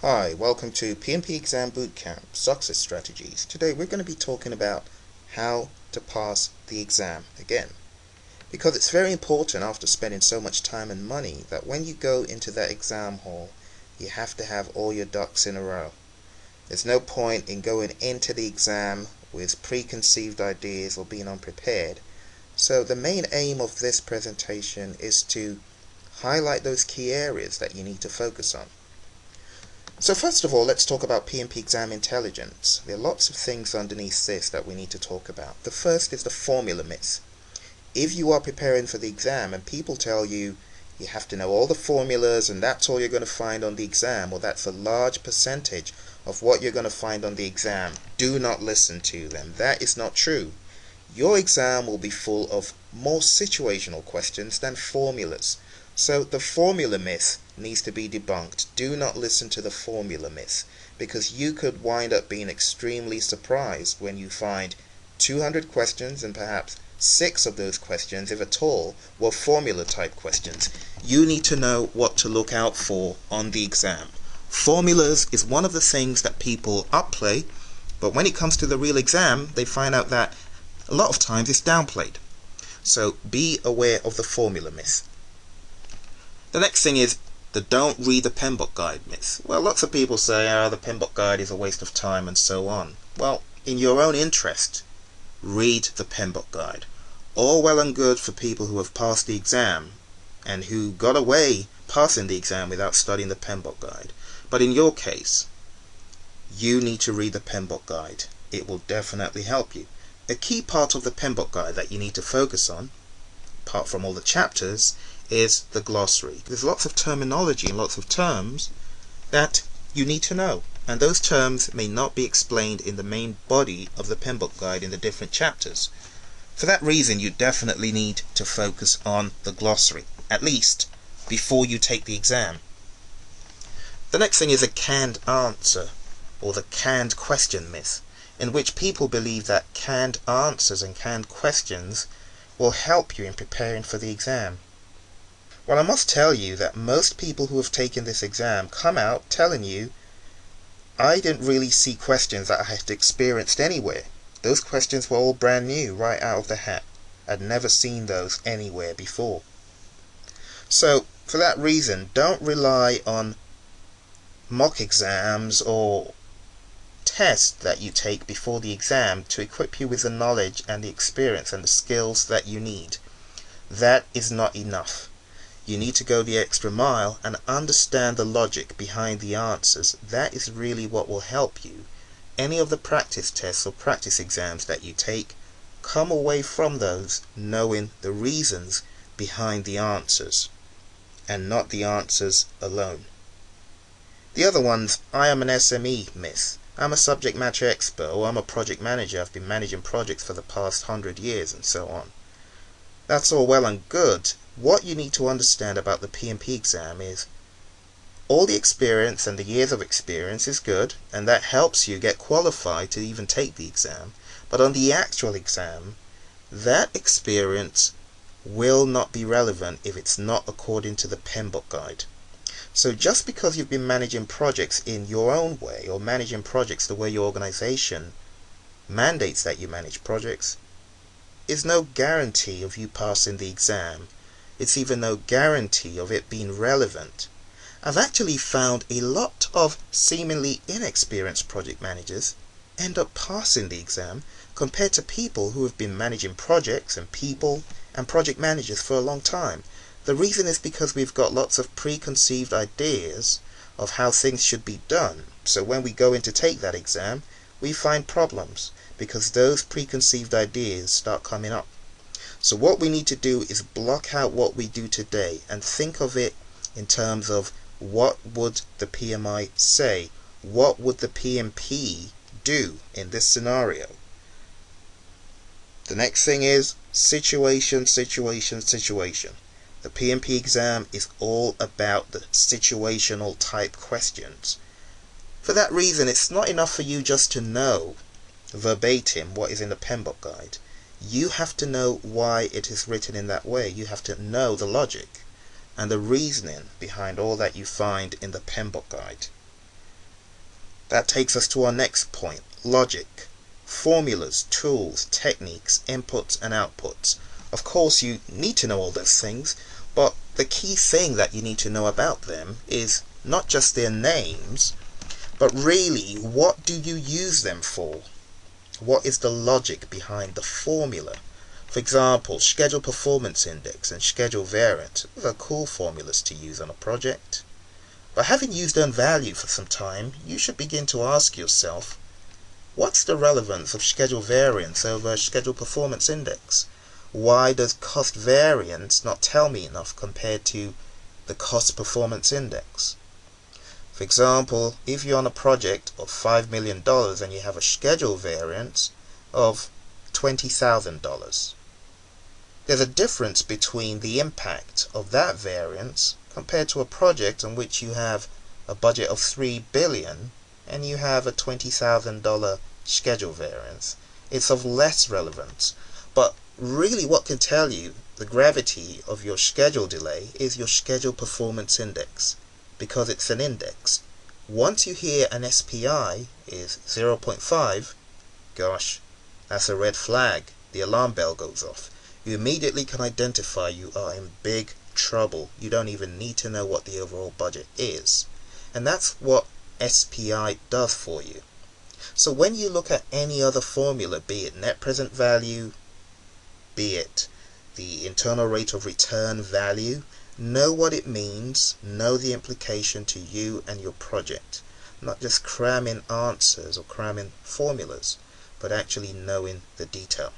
Hi, welcome to PMP Exam Bootcamp Success Strategies. Today we're going to be talking about how to pass the exam again. Because it's very important after spending so much time and money that when you go into that exam hall, you have to have all your ducks in a row. There's no point in going into the exam with preconceived ideas or being unprepared. So the main aim of this presentation is to highlight those key areas that you need to focus on. So first of all, let's talk about Pmp Exam Intelligence. There are lots of things underneath this that we need to talk about. The first is the formula myth. If you are preparing for the exam and people tell you you have to know all the formulas and that's all you're going to find on the exam, or that's a large percentage of what you're going to find on the exam, do not listen to them. That is not true. Your exam will be full of more situational questions than formulas. So the formula myth needs to be debunked. Do not listen to the formula myth, because you could wind up being extremely surprised when you find 200 questions and perhaps 6 of those questions, if at all, were formula type questions. You need to know what to look out for on the exam. Formulas is one of the things that people upplay, but when it comes to the real exam, they find out that a lot of times it's downplayed. So be aware of the formula myth. The next thing is the don't read the Pmbok guide myth. Well, lots of people say, the Pmbok guide is a waste of time and so on. Well, in your own interest, read the Pmbok guide. All well and good for people who have passed the exam and who got away passing the exam without studying the Pmbok guide. But in your case, you need to read the Pmbok guide. It will definitely help you. A key part of the Pmbok guide that you need to focus on, apart from all the chapters, is the glossary. There's lots of terminology and lots of terms that you need to know, and those terms may not be explained in the main body of the Pmbok guide in the different chapters. For that reason, you definitely need to focus on the glossary, at least before you take the exam. The next thing is a canned answer, or the canned question myth, in which people believe that canned answers and canned questions will help you in preparing for the exam. Well, I must tell you that most people who have taken this exam come out telling you, I didn't really see questions that I had experienced anywhere. Those questions were all brand new, right out of the hat. I'd never seen those anywhere before. So, for that reason, don't rely on mock exams or tests that you take before the exam to equip you with the knowledge and the experience and the skills that you need. That is not enough. You need to go the extra mile and understand the logic behind the answers. That is really what will help you. Any of the practice tests or practice exams that you take, come away from those knowing the reasons behind the answers, and not the answers alone. The other one's, I am an SME myth. I'm a subject matter expert, or I'm a project manager. I've been managing projects for the past 100 years and so on. That's all well and good. What you need to understand about the PMP exam is all the experience and the years of experience is good, and that helps you get qualified to even take the exam. But on the actual exam, that experience will not be relevant if it's not according to the Pmbok guide. So just because you've been managing projects in your own way, or managing projects the way your organization mandates that you manage projects, is no guarantee of you passing the exam. It's even no guarantee of it being relevant. I've actually found a lot of seemingly inexperienced project managers end up passing the exam compared to people who have been managing projects and people and project managers for a long time. The reason is because we've got lots of preconceived ideas of how things should be done. So when we go in to take that exam, we find problems because those preconceived ideas start coming up. So what we need to do is block out what we do today and think of it in terms of what would the PMI say? What would the PMP do in this scenario? The next thing is situation, situation, situation. The PMP exam is all about the situational type questions. For that reason, it's not enough for you just to know verbatim what is in the Pmbok guide. You have to know why it is written in that way. You have to know the logic and the reasoning behind all that you find in the Pmbok guide. That takes us to our next point, logic. Formulas, tools, techniques, inputs and outputs. Of course you need to know all those things, but the key thing that you need to know about them is not just their names, but really what do you use them for? What is the logic behind the formula? For example, schedule performance index and schedule variance. Those are cool formulas to use on a project. But having used earned value for some time, you should begin to ask yourself, what's the relevance of schedule variance over schedule performance index? Why does cost variance not tell me enough compared to the cost performance index? For example, if you're on a project of $5 million and you have a schedule variance of $20,000, there's a difference between the impact of that variance compared to a project on which you have a budget of $3 billion and you have a $20,000 schedule variance. It's of less relevance. But really what can tell you the gravity of your schedule delay is your schedule performance index, because it's an index. Once you hear an SPI is 0.5, gosh, that's a red flag. The alarm bell goes off. You immediately can identify you are in big trouble. You don't even need to know what the overall budget is. And that's what SPI does for you. So when you look at any other formula, be it net present value, be it the internal rate of return value, know what it means, know the implication to you and your project. Not just cramming answers or cramming formulas, but actually knowing the detail.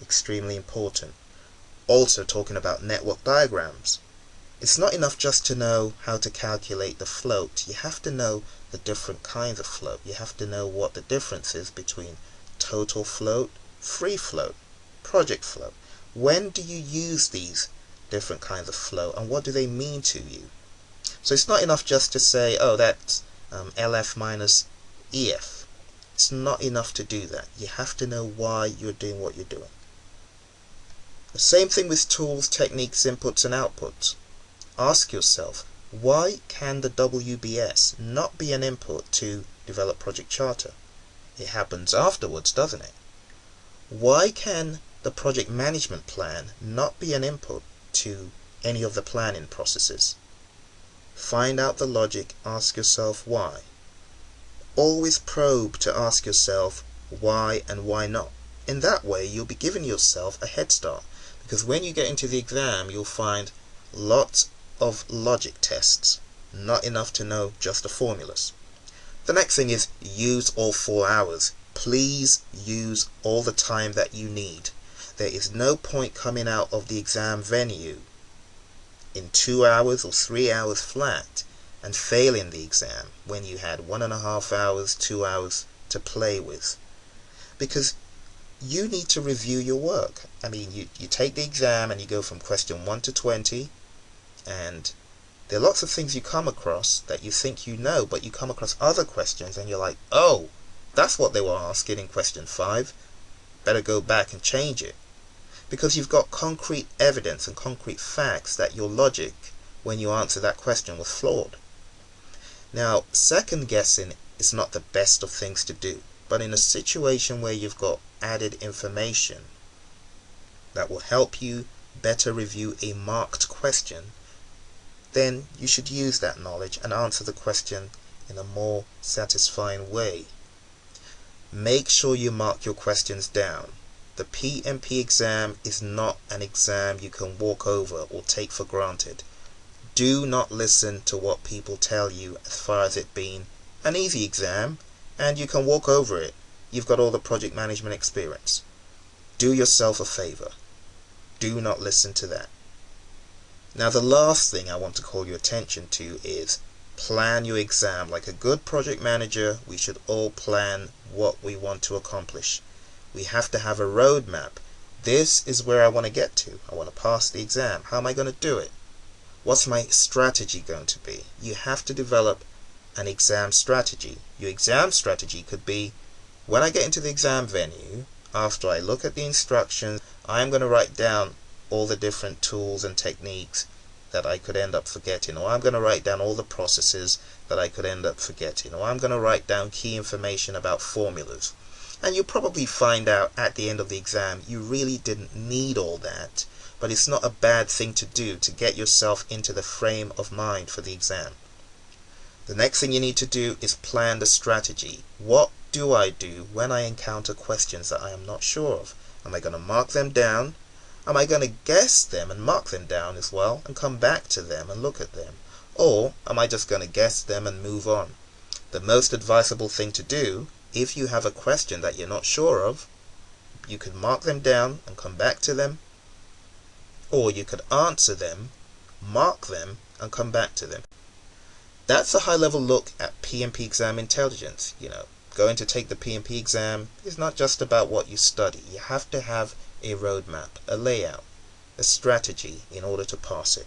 Extremely important. Also talking about network diagrams. It's not enough just to know how to calculate the float. You have to know the different kinds of float. You have to know what the difference is between total float, free float, project float. When do you use these different kinds of float and what do they mean to you? So it's not enough just to say, oh, that's LF minus EF. It's not enough to do that. You have to know why you're doing what you're doing. The same thing with tools, techniques, inputs and outputs. Ask yourself, why can the WBS not be an input to develop project charter? It happens afterwards, doesn't it? Why can the project management plan not be an input to any of the planning processes? Find out the logic, ask yourself why. Always probe to ask yourself why and why not. In that way you'll be giving yourself a head start, because when you get into the exam you'll find lots of logic tests, not enough to know just the formulas. The next thing is use all 4 hours. Please use all the time that you need. There is no point coming out of the exam venue in 2 hours or 3 hours flat and failing the exam when you had 1.5 hours, 2 hours to play with. Because you need to review your work. I mean, you take the exam and you go from question 1 to 20, and there are lots of things you come across that you think you know, but you come across other questions and you're like, oh, that's what they were asking in question 5. Better go back and change it. Because you've got concrete evidence and concrete facts that your logic, when you answer that question, was flawed. Now, second guessing is not the best of things to do, but in a situation where you've got added information that will help you better review a marked question, then you should use that knowledge and answer the question in a more satisfying way. Make sure you mark your questions down. The PMP exam is not an exam you can walk over or take for granted. Do not listen to what people tell you as far as it being an easy exam and you can walk over it. You've got all the project management experience. Do yourself a favor. Do not listen to that. Now the last thing I want to call your attention to is plan your exam. Like a good project manager, we should all plan what we want to accomplish. We have to have a roadmap. This is where I want to get to. I want to pass the exam. How am I going to do it? What's my strategy going to be? You have to develop an exam strategy. Your exam strategy could be, when I get into the exam venue, after I look at the instructions, I'm going to write down all the different tools and techniques that I could end up forgetting, or I'm going to write down all the processes that I could end up forgetting, or I'm going to write down key information about formulas. And you probably find out at the end of the exam you really didn't need all that, but it's not a bad thing to do to get yourself into the frame of mind for the exam. The next thing you need to do is plan the strategy. What do I do when I encounter questions that I am not sure of? Am I going to mark them down? Am I going to guess them and mark them down as well and come back to them and look at them? Or am I just going to guess them and move on? The most advisable thing to do, if you have a question that you're not sure of, you could mark them down and come back to them, or you could answer them, mark them, and come back to them. That's a high-level look at Pmp Exam Intelligence. Going to take the Pmp exam is not just about what you study. You have to have a roadmap, a layout, a strategy in order to pass it.